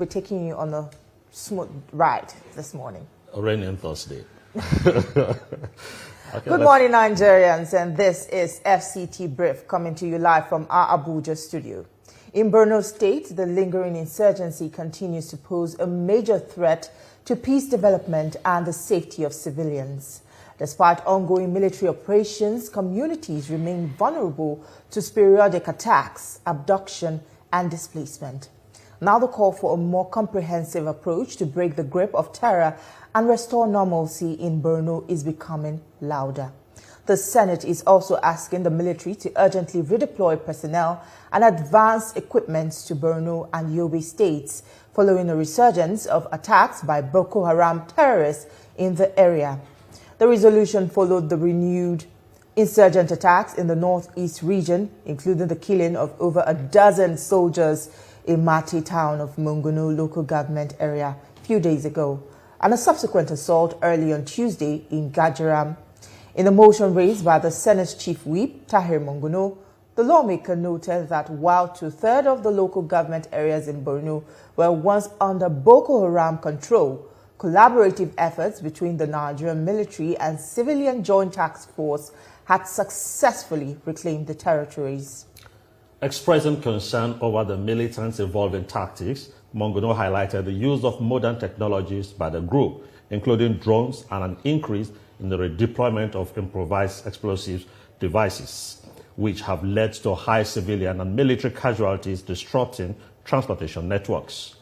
We're taking you on a smooth ride this morning. A raining Thursday. Good morning, Nigerians, and this is FCT Brief coming to you live from our Abuja studio. In Borno State, the lingering insurgency continues to pose a major threat to peace development and the safety of civilians. Despite ongoing military operations, communities remain vulnerable to periodic attacks, abduction, and displacement. Now the call for a more comprehensive approach to break the grip of terror and restore normalcy in Borno is becoming louder. The Senate is also asking the military to urgently redeploy personnel and advance equipment to Borno and Yobe states following a resurgence of attacks by Boko Haram terrorists in the area. The resolution followed the renewed insurgent attacks in the northeast region, including the killing of over a dozen soldiers in Mati town of Mongono local government area a few days ago, and a subsequent assault early on Tuesday in Gajaram. In a motion raised by the Senate's chief whip, Tahir Mongono, the lawmaker noted that while two-thirds of the local government areas in Borno were once under Boko Haram control, collaborative efforts between the Nigerian military and civilian joint task force had successfully reclaimed the territories. Expressing concern over the militants' evolving tactics, Mongono highlighted the use of modern technologies by the group, including drones and an increase in the redeployment of improvised explosive devices, which have led to high civilian and military casualties disrupting transportation networks.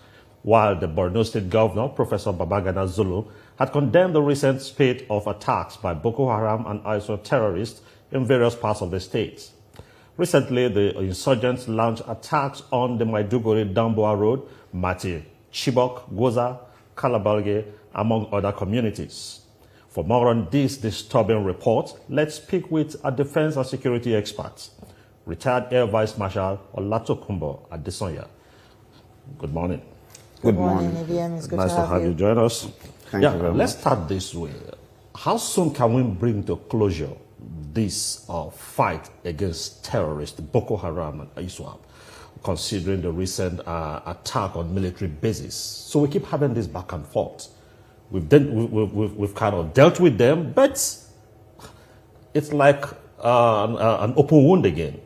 While the Borno State Governor, Professor Babagana Zulu, had condemned the recent spate of attacks by Boko Haram and ISO terrorists in various parts of the state. Recently, the insurgents launched attacks on the Maiduguri-Damboa Road, Mati, Chibok, Goza, Kalabalge, among other communities. For more on this disturbing report, let's speak with a defense and security expert, retired Air Vice Marshal Olatokunbo Adesonya. Good morning. Good morning, AVM. It's good nice to have you join us. Thank you very much. Let's start this way. How soon can we bring to closure this fight against terrorists, Boko Haram and ISWAP, considering the recent attack on military bases? So we keep having this back and forth. We've kind of dealt with them, but it's like an open wound again.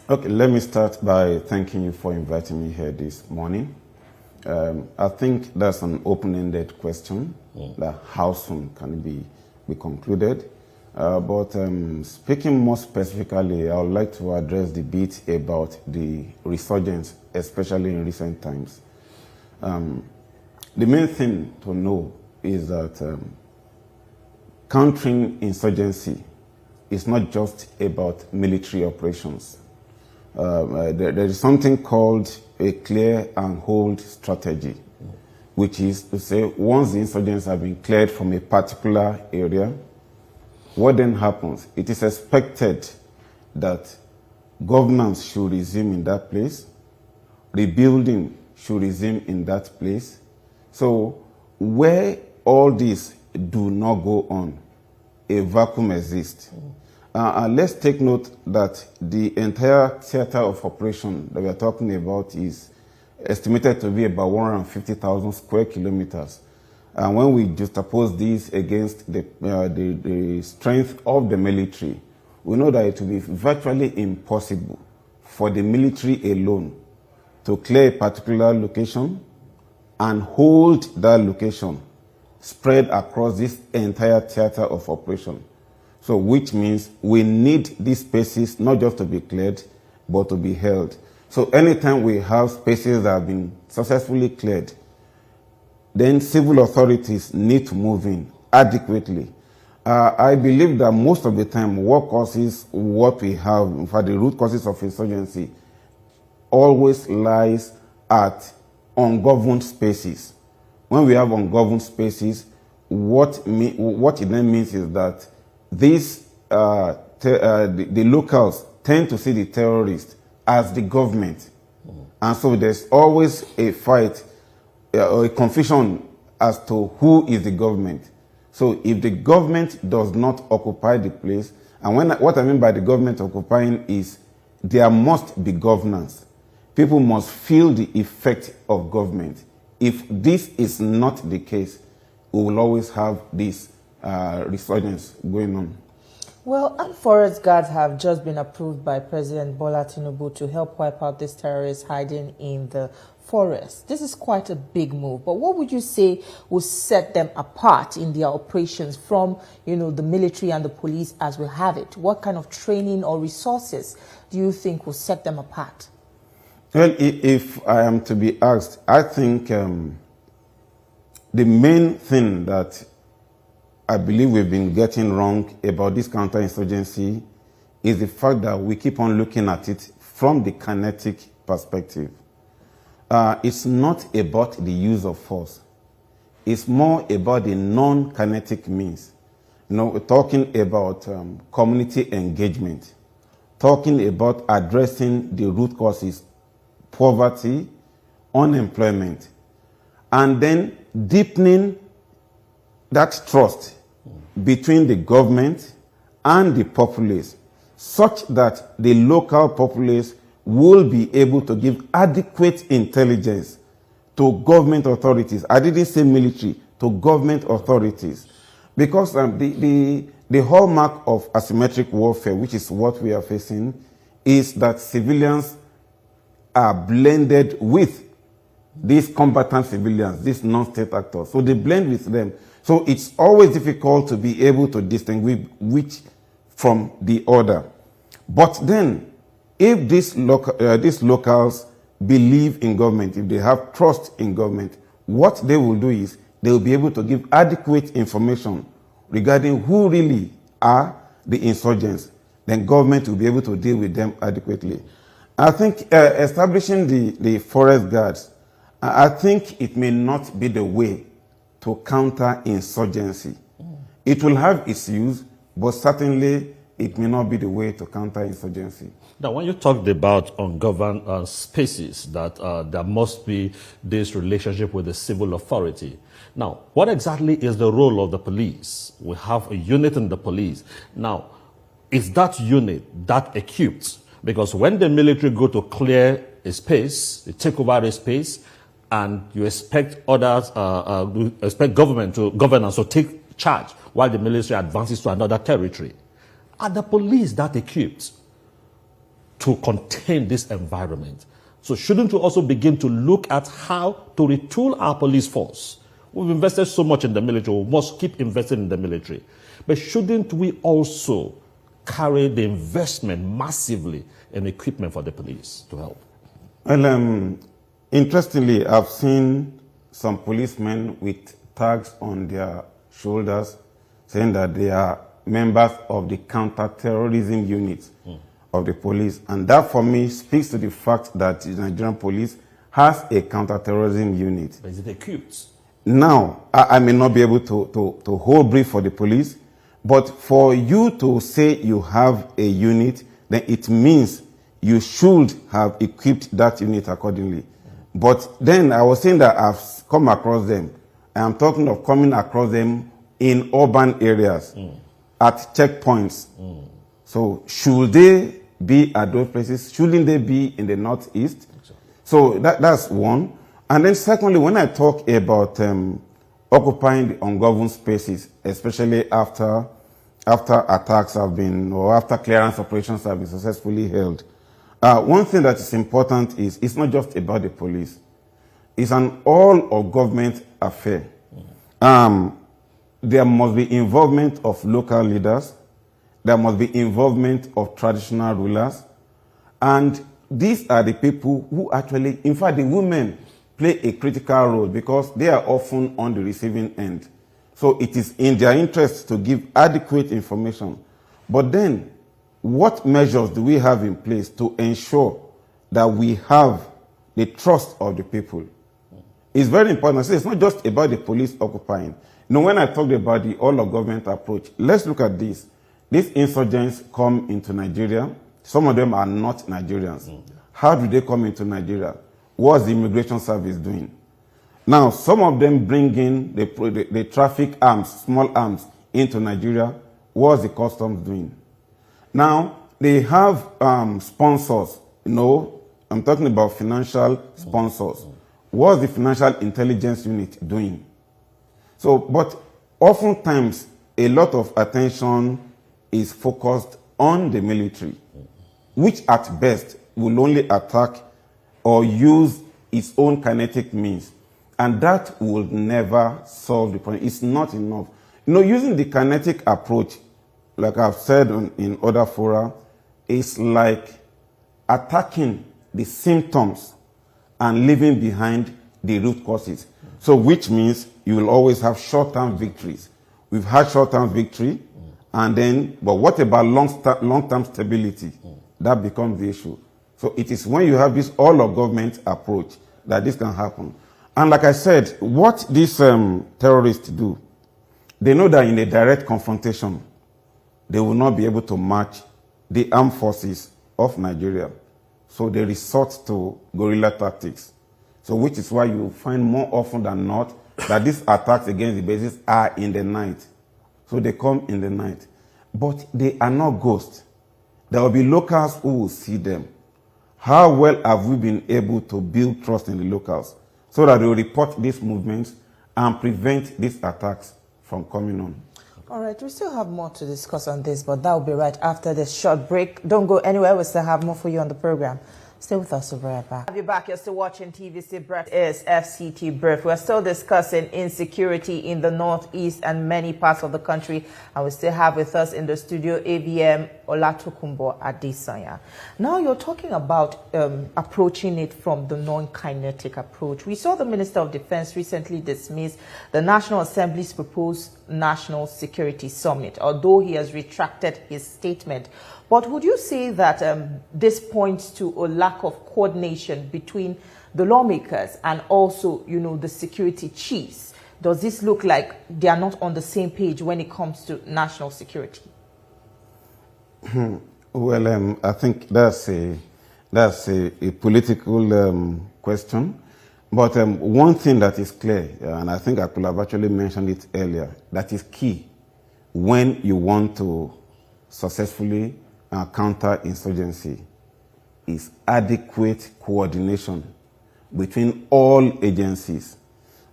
Okay, let me start by thanking you for inviting me here this morning. I think that's an open-ended question, that how soon can it be concluded? But speaking more specifically, I would like to address the bit about the resurgence, especially in recent times. The main thing to know is that countering insurgency is not just about military operations. There is something called a clear and hold strategy, which is to say once the insurgents have been cleared from a particular area, what then happens? It is expected that governance should resume in that place, rebuilding should resume in that place. So where all this do not go on, a vacuum exists. Let's take note that the entire theater of operation that we are talking about is estimated to be about 150,000 square kilometers. And when we juxtapose this against the strength of the military, we know that it will be virtually impossible for the military alone to clear a particular location and hold that location spread across this entire theater of operation. So which means we need these spaces not just to be cleared, but to be held. So anytime we have spaces that have been successfully cleared, then civil authorities need to move in adequately. I believe that most of the time what causes what we have, in fact the root causes of insurgency, always lies at ungoverned spaces. When we have ungoverned spaces, what it then means is that these the locals tend to see the terrorists as the government. And so there's always a fight or a confusion as to who is the government. So if the government does not occupy the place, and what I mean by the government occupying is there must be governance. people must feel the effect of government. If this is not the case, we will always have this resurgence going on. Well, armed forest guards have just been approved by President Bola Tinubu to help wipe out these terrorists hiding in the forest. This is quite a big move, but what would you say will set them apart in their operations from, the military and the police as we have it? What kind of training or resources do you think will set them apart? Well, if I am to be asked, I think the main thing that I believe we've been getting wrong about this counterinsurgency is the fact that we keep on looking at it from the kinetic perspective. It's not about the use of force. It's more about the non-kinetic means. We're talking about community engagement, talking about addressing the root causes, poverty, unemployment, and then deepening that trust between the government and the populace, such that the local populace will be able to give adequate intelligence to government authorities. I didn't say military, to government authorities. Because the hallmark of asymmetric warfare, which is what we are facing, is that civilians are blended with these combatant civilians, these non-state actors. So they blend with them. So it's always difficult to be able to distinguish which from the other. But then, if these locals believe in government, if they have trust in government, what they will do is they will be able to give adequate information regarding who really are the insurgents. Then government will be able to deal with them adequately. I think establishing the forest guards, I think it may not be the way to counter insurgency. It will have its use, but certainly it may not be the way to counter insurgency. Now, when you talked about ungoverned spaces, that there must be this relationship with the civil authority. Now, what exactly is the role of the police? We have a unit in the police. Now, is that unit that equipped? Because when the military go to clear a space, they take over a space, and you expect others, expect governance to take charge while the military advances to another territory. Are the police that equipped to contain this environment? So shouldn't we also begin to look at how to retool our police force? We've invested so much in the military, we must keep investing in the military. But shouldn't we also carry the investment massively in equipment for the police to help? Well, interestingly, I've seen some policemen with tags on their shoulders saying that they are members of the counter-terrorism unit of the police. And that, for me, speaks to the fact that the Nigerian police has a counter-terrorism unit. But is it equipped? Now, I may not be able to hold brief for the police, but for you to say you have a unit, then it means you should have equipped that unit accordingly. But then I was saying that I've come across them. I am talking of coming across them in urban areas, at checkpoints. So should they be at those places? Shouldn't they be in the northeast? So that's one. And then secondly, when I talk about occupying the ungoverned spaces, especially after attacks have been, or after clearance operations have been successfully held, one thing that is important is it's not just about the police. It's an all-of-government affair. There must be involvement of local leaders. There must be involvement of traditional rulers. And these are the people who actually, in fact, the women play a critical role because they are often on the receiving end. So it is in their interest to give adequate information. But then, what measures do we have in place to ensure that we have the trust of the people? It's very important. So it's not just about the police occupying. When I talked about the all-of-government approach, let's look at this. These insurgents come into Nigeria. Some of them are not Nigerians. How do they come into Nigeria? What's the immigration service doing? Now, some of them bring in the traffic arms, small arms, into Nigeria. What's the customs doing? Now, they have sponsors, I'm talking about financial sponsors. What's the financial intelligence unit doing? So, but oftentimes, a lot of attention is focused on the military, which at best will only attack or use its own kinetic means. And that will never solve the problem. It's not enough. Using the kinetic approach, like I've said in other fora, is like attacking the symptoms and leaving behind the root causes. So which means you will always have short-term victories. We've had short-term victory, but what about long-term stability? That becomes the issue. So it is when you have this all-of-government approach that this can happen. And like I said, what these terrorists do, they know that in a direct confrontation, they will not be able to match the armed forces of Nigeria. So they resort to guerrilla tactics. So which is why you find more often than not that these attacks against the bases are in the night. So they come in the night. But they are not ghosts. There will be locals who will see them. How well have we been able to build trust in the locals so that they will report these movements and prevent these attacks from coming on? All right, we still have more to discuss on this, but that will be right after this short break. Don't go anywhere. We still have more for you on the program. Stay with us. We'll be right back. Have you back. You're still watching TVC Brief. It's FCT Brief. We're still discussing insecurity in the northeast and many parts of the country. And we still have with us in the studio ABM Olatokunbo Adesanya. Now you're talking about approaching it from the non-kinetic approach. We saw the Minister of Defense recently dismiss the National Assembly's proposed National Security Summit, although he has retracted his statement. But would you say that this points to a lack of coordination between the lawmakers and also, the security chiefs? Does this look like they are not on the same page when it comes to national security? Well, I think that's a political question. But one thing that is clear, and I think I could have actually mentioned it earlier, that is key when you want to successfully counter insurgency is adequate coordination between all agencies.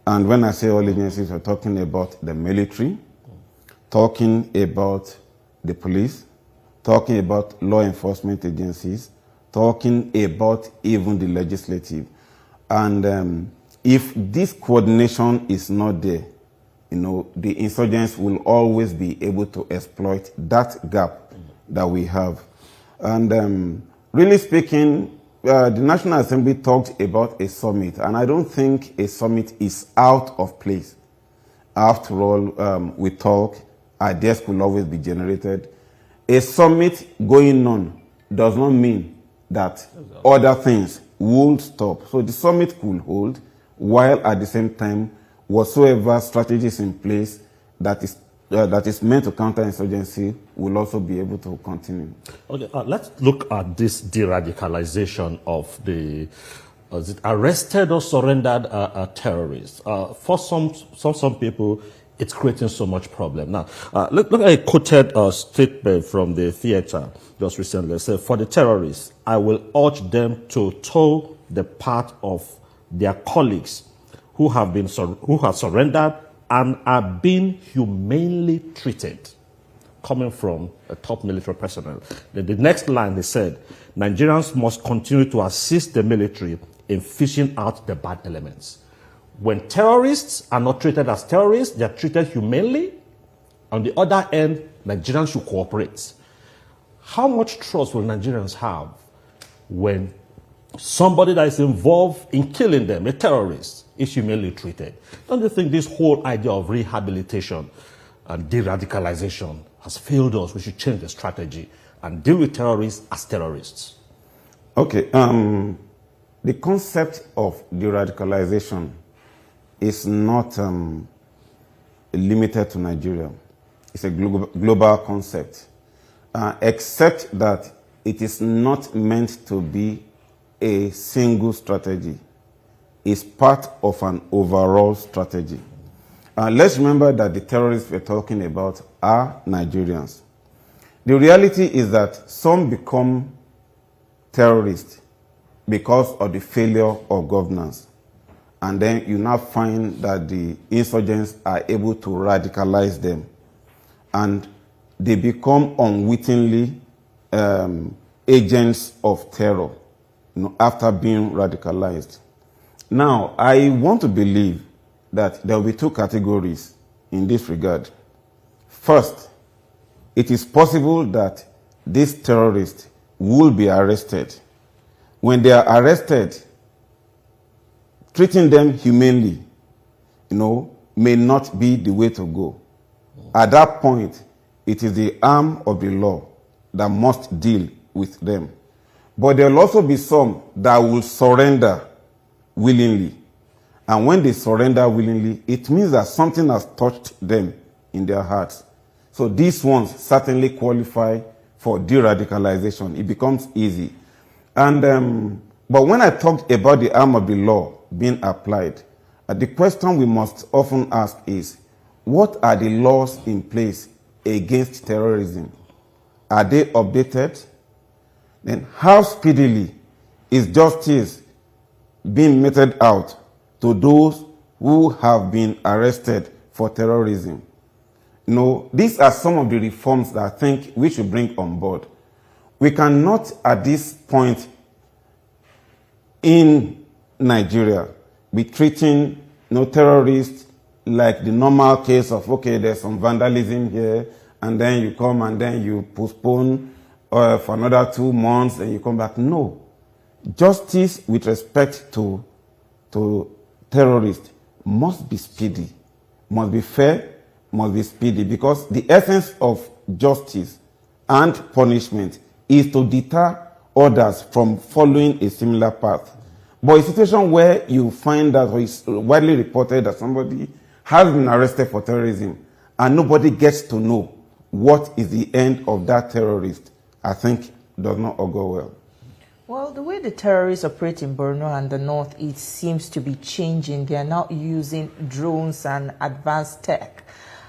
And when I say all agencies, we're talking about the military, talking about the police, talking about law enforcement agencies, talking about even the legislative. And if this coordination is not there, the insurgents will always be able to exploit that gap that we have. And really speaking, the National Assembly talked about a summit, and I don't think a summit is out of place. After all, we talk, ideas could always be generated. A summit going on does not mean that other things will stop. So the summit could hold, while at the same time, whatsoever strategies in place that is meant to counter insurgency will also be able to continue. Okay, let's look at this de-radicalization of the arrested or surrendered terrorists. For some people, it's creating so much problem. Now, look at a quoted statement from the theater just recently. It said, "For the terrorists, I will urge them to toe the path of their colleagues who have surrendered and are being humanely treated," coming from a top military personnel. Then the next line, they said, "Nigerians must continue to assist the military in fishing out the bad elements." When terrorists are not treated as terrorists, they are treated humanely. On the other end, Nigerians should cooperate. How much trust will Nigerians have when somebody that is involved in killing them, a terrorist, is humanely treated? Don't you think this whole idea of rehabilitation and de-radicalization has failed us? We should change the strategy and deal with terrorists as terrorists. Okay. The concept of de-radicalization is not limited to Nigeria. It's a global concept, except that it is not meant to be a single strategy. It's part of an overall strategy. Let's remember that the terrorists we're talking about are Nigerians. The reality is that some become terrorists because of the failure of governance. And then you now find that the insurgents are able to radicalize them. And they become unwittingly agents of terror, after being radicalized. Now, I want to believe that there will be two categories in this regard. First, it is possible that these terrorists will be arrested. When they are arrested, treating them humanely, may not be the way to go. At that point, it is the arm of the law that must deal with them. But there will also be some that will surrender willingly. And when they surrender willingly, it means that something has touched them in their hearts. So these ones certainly qualify for de-radicalization. It becomes easy. And but when I talked about the arm of the law being applied, the question we must often ask is, what are the laws in place against terrorism? Are they updated? Then how speedily is justice being meted out to those who have been arrested for terrorism? These are some of the reforms that I think we should bring on board. We cannot, at this point in Nigeria, be treating terrorists like the normal case of, okay, there's some vandalism here, and then you come and then you postpone for another 2 months and you come back. No. Justice with respect to terrorists must be speedy, must be fair, must be speedy, because the essence of justice and punishment is to deter others from following a similar path. But a situation where you find that it's widely reported that somebody has been arrested for terrorism and nobody gets to know what is the end of that terrorist, I think does not augur well. Well, the way the terrorists operate in Borno and the Northeast seems to be changing. They are now using drones and advanced tech.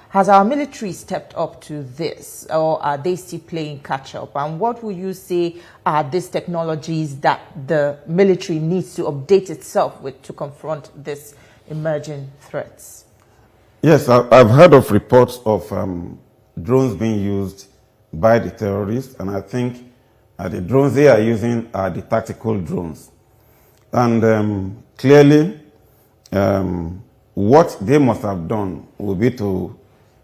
Has our military stepped up to this, or are they still playing catch-up? And what would you say are these technologies that the military needs to update itself with to confront these emerging threats? Yes, I've heard of reports of drones being used by the terrorists, and I think the drones they are using are the tactical drones. And clearly, what they must have done will be to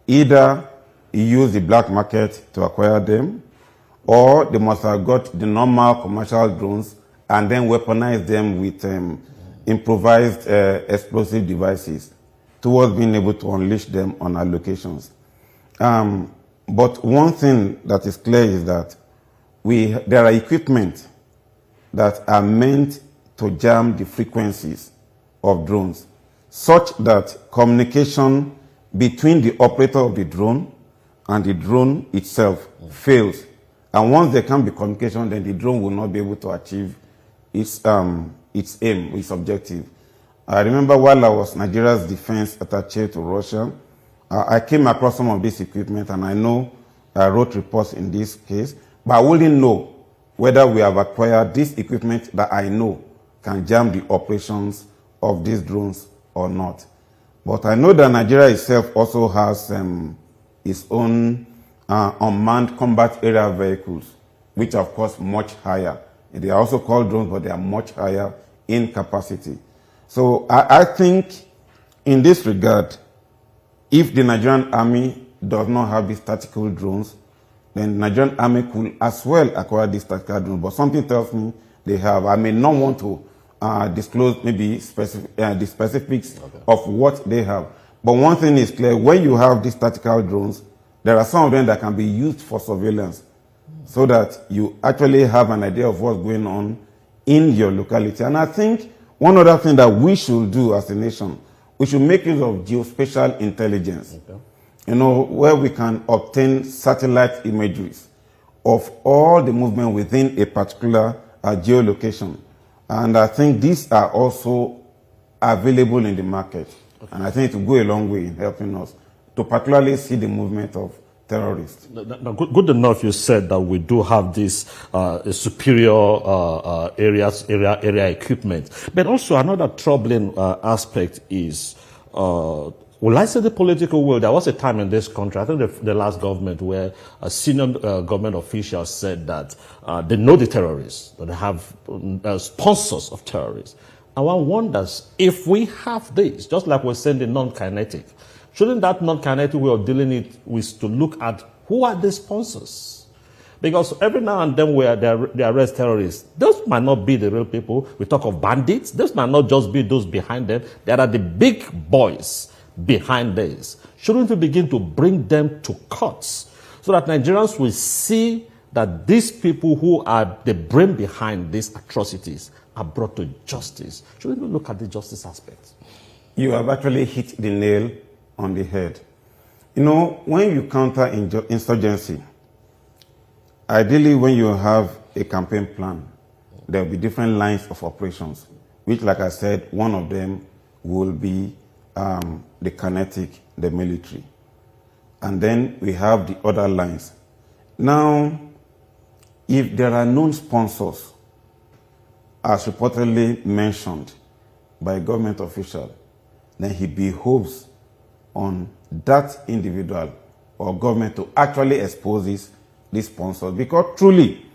either use the black market to acquire them, or they must have got the normal commercial drones and then weaponize them with improvised explosive devices towards being able to unleash them on our locations. But one thing that is clear is that there are equipment that are meant to jam the frequencies of drones, such that communication between the operator of the drone and the drone itself fails. And once there can be communication, then the drone will not be able to achieve its aim, its objective. I remember while I was Nigeria's defense attaché to Russia, I came across some of this equipment, and I wrote reports in this case, but I wouldn't know whether we have acquired this equipment that I know can jam the operations of these drones or not. But I know that Nigeria itself also has its own unmanned combat area vehicles, which are of course much higher. They are also called drones, but they are much higher in capacity. So I think in this regard, if the Nigerian army does not have these tactical drones, then the Nigerian army could as well acquire these tactical drones. But something tells me they have. I may not want to disclose maybe the specifics of what they have. But one thing is clear, when you have these tactical drones, there are some of them that can be used for surveillance, so that you actually have an idea of what's going on in your locality. And I think one other thing that we should do as a nation, we should make use of geospatial intelligence, where we can obtain satellite imageries of all the movement within a particular geolocation. And I think these are also available in the market. And I think it will go a long way in helping us to particularly see the movement of terrorists. Now, good enough you said that we do have this superior area equipment. But also another troubling aspect is, will I say the political will? There was a time in this country, I think the last government, where a senior government official said that they know the terrorists, that they have sponsors of terrorists. And one wonders, if we have this, just like we're saying the non-kinetic, shouldn't that non-kinetic way of dealing it with to look at who are the sponsors? Because every now and then where they arrest terrorists, those might not be the real people. We talk of bandits. Those might not just be those behind them. There are the big boys behind this. Shouldn't we begin to bring them to courts so that Nigerians will see that these people who are the brain behind these atrocities are brought to justice? Shouldn't we look at the justice aspect? You have actually hit the nail on the head. You know, when you counter insurgency, ideally when you have a campaign plan, there will be different lines of operations, which, like I said, one of them will be the kinetic, the military. And then we have the other lines. Now, if there are known sponsors, as reportedly mentioned by a government official, then he behoves on that individual or government to actually expose these sponsors. Because truly,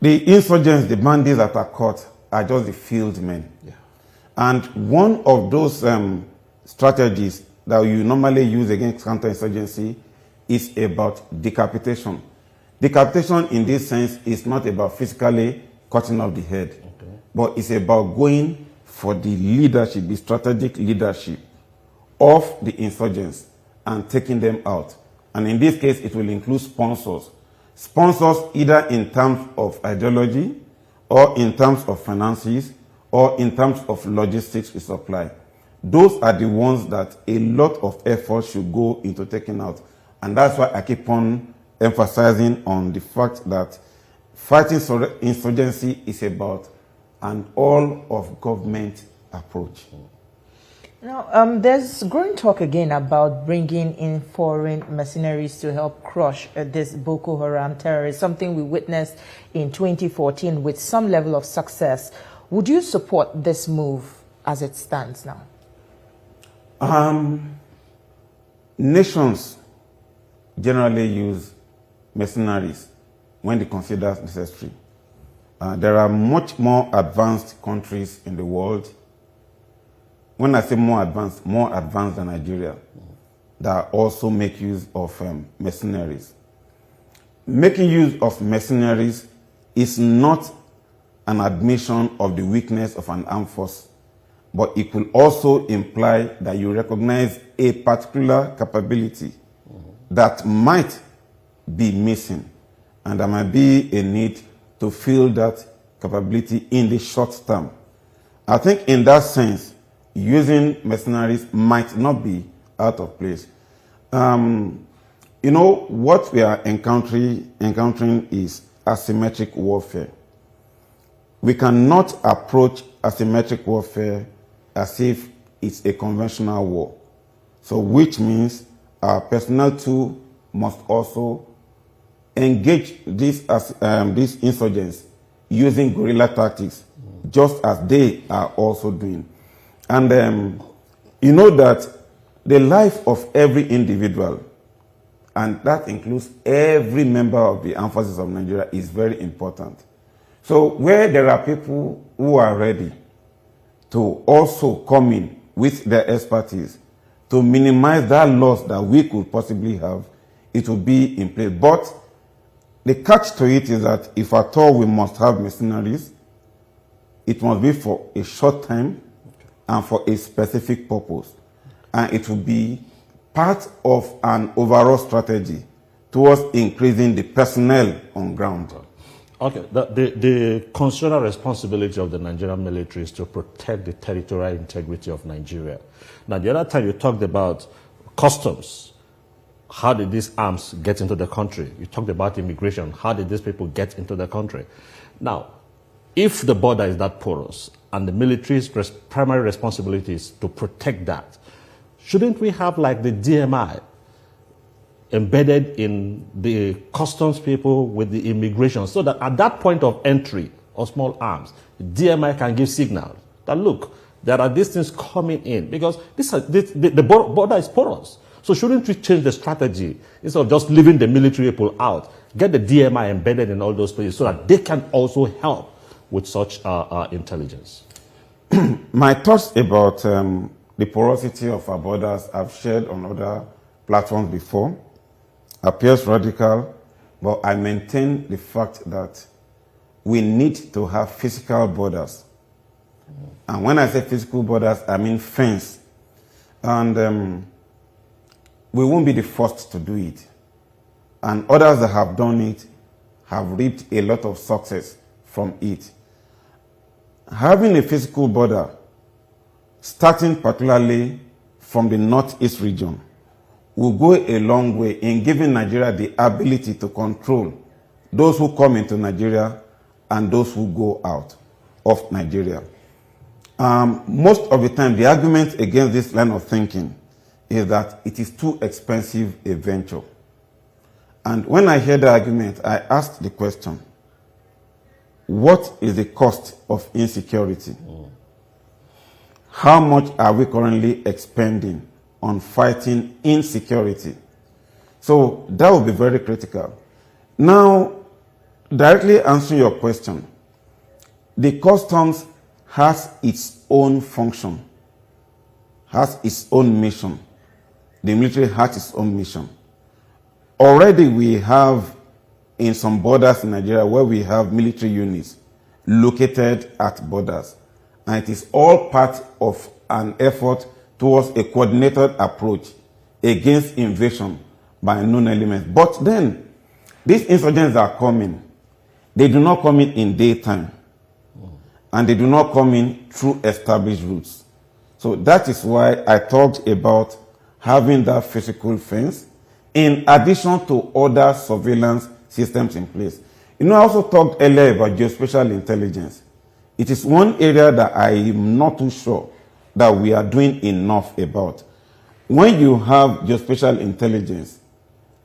the insurgents, the bandits that are caught, are just the field men. Yeah. And one of those strategies that you normally use against counterinsurgency is about decapitation. Decapitation in this sense is not about physically cutting off the head, but it's about going for the leadership, the strategic leadership of the insurgents and taking them out. And in this case, it will include sponsors. Sponsors either in terms of ideology or in terms of finances or in terms of logistics we supply. Those are the ones that a lot of effort should go into taking out. And that's why I keep on emphasizing on the fact that fighting insurgency is about an all-of-government approach. Now, there's growing talk again about bringing in foreign mercenaries to help crush this Boko Haram terrorists, something we witnessed in 2014 with some level of success. Would you support this move as it stands now? Nations generally use mercenaries when they consider necessary. There are much more advanced countries in the world. When I say more advanced than Nigeria, that also make use of mercenaries. Making use of mercenaries is not an admission of the weakness of an armed force, but it will also imply that you recognize a particular capability that might be missing, and there might be a need to fill that capability in the short term. I think in that sense, using mercenaries might not be out of place. You know, what we are encountering is asymmetric warfare. We cannot approach asymmetric warfare as if it's a conventional war. So which means our personnel too must also engage these insurgents using guerrilla tactics, just as they are also doing. And you know that the life of every individual, and that includes every member of the armed forces of Nigeria, is very important. So where there are people who are ready to also come in with their expertise to minimize that loss that we could possibly have, it will be in place. But the catch to it is that if at all we must have mercenaries, it must be for a short time and for a specific purpose. And it will be part of an overall strategy towards increasing the personnel on ground. Okay, the constitutional responsibility of the Nigerian military is to protect the territorial integrity of Nigeria. Now, the other time you talked about customs. How did these arms get into the country? You talked about immigration. How did these people get into the country? Now, if the border is that porous and the military's primary responsibility is to protect that, shouldn't we have like the DMI embedded in the customs people with the immigration, so that at that point of entry of small arms, DMI can give signals that, look, there are these things coming in, because the border is porous. So shouldn't we change the strategy instead of just leaving the military people out? Get the DMI embedded in all those places so that they can also help with such intelligence. My thoughts about the porosity of our borders I've shared on other platforms before. Appears radical, but I maintain the fact that we need to have physical borders. And when I say physical borders, I mean fence. And we won't be the first to do it. And others that have done it have reaped a lot of success from it. Having a physical border, starting particularly from the northeast region, will go a long way in giving Nigeria the ability to control those who come into Nigeria and those who go out of Nigeria. Most of the time, the argument against this line of thinking is that it is too expensive a venture. And when I hear the argument, I ask the question, what is the cost of insecurity? How much are we currently expending on fighting insecurity? So that will be very critical. Now, directly answering your question, the customs has its own function, has its own mission. The military has its own mission. Already we have in some borders in Nigeria where we have military units located at borders. And it is all part of an effort towards a coordinated approach against invasion by known elements. But then, these insurgents are coming. They do not come in daytime. And they do not come in through established routes. So that is why I talked about having that physical fence in addition to other surveillance systems in place. You know, I also talked earlier about geospatial intelligence. It is one area that I am not too sure that we are doing enough about. When you have geospatial intelligence,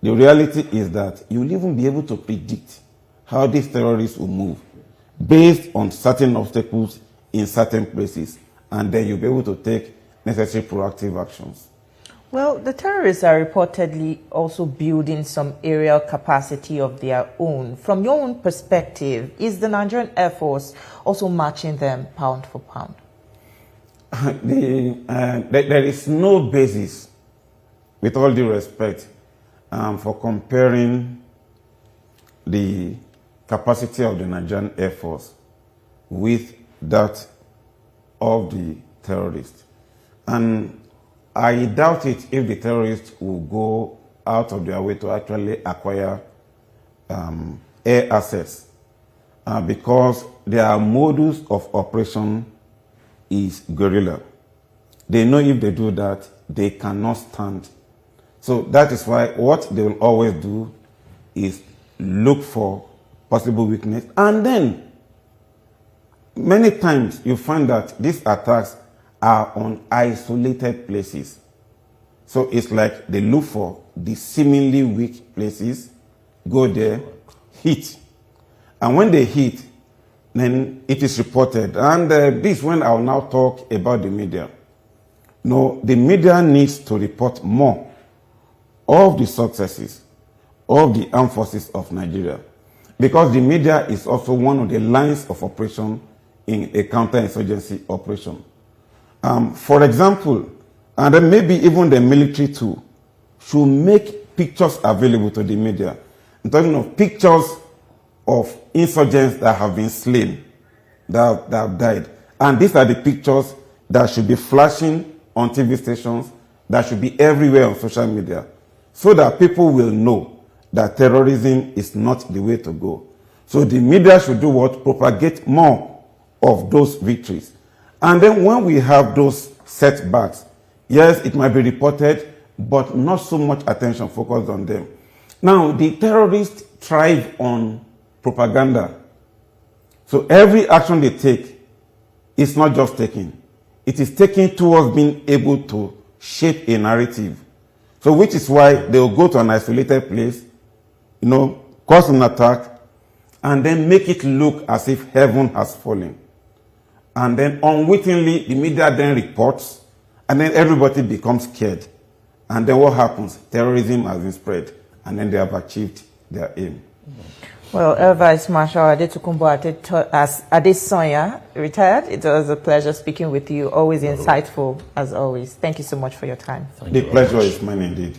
the reality is that you'll even be able to predict how these terrorists will move based on certain obstacles in certain places, and then you'll be able to take necessary proactive actions. Well, the terrorists are reportedly also building some aerial capacity of their own. From your own perspective, is the Nigerian Air Force also matching them pound for pound? There is no basis, with all due respect, for comparing the capacity of the Nigerian Air Force with that of the terrorists. And I doubt it if the terrorists will go out of their way to actually acquire air assets because their modus of operation is guerrilla. They know if they do that, they cannot stand. So that is why what they will always do is look for possible weakness. And then, many times you find that these attacks are on isolated places. So it's like they look for the seemingly weak places, go there, hit. And when they hit, then it is reported. And this is when I will now talk about the media. No, the media needs to report more of the successes of the armed forces of Nigeria, because the media is also one of the lines of operation in a counterinsurgency operation. For example, and then maybe even the military too, should make pictures available to the media. I'm talking of pictures of insurgents that have been slain, that have died. And these are the pictures that should be flashing on TV stations, that should be everywhere on social media, so that people will know that terrorism is not the way to go. So the media should do what? Propagate more of those victories. And then when we have those setbacks, yes, it might be reported, but not so much attention focused on them. Now, the terrorists thrive on propaganda. So every action they take is not just taking. It is taken towards being able to shape a narrative. So which is why they will go to an isolated place, you know, cause an attack, and then make it look as if heaven has fallen. And then unwittingly, the media then reports, and then everybody becomes scared. And then what happens? Terrorism has been spread, and then they have achieved their aim. Well, Air Vice Marshal Adetokunbo Adesanya, retired. It was a pleasure speaking with you. Always insightful, as always. Thank you so much for your time. The pleasure is mine indeed.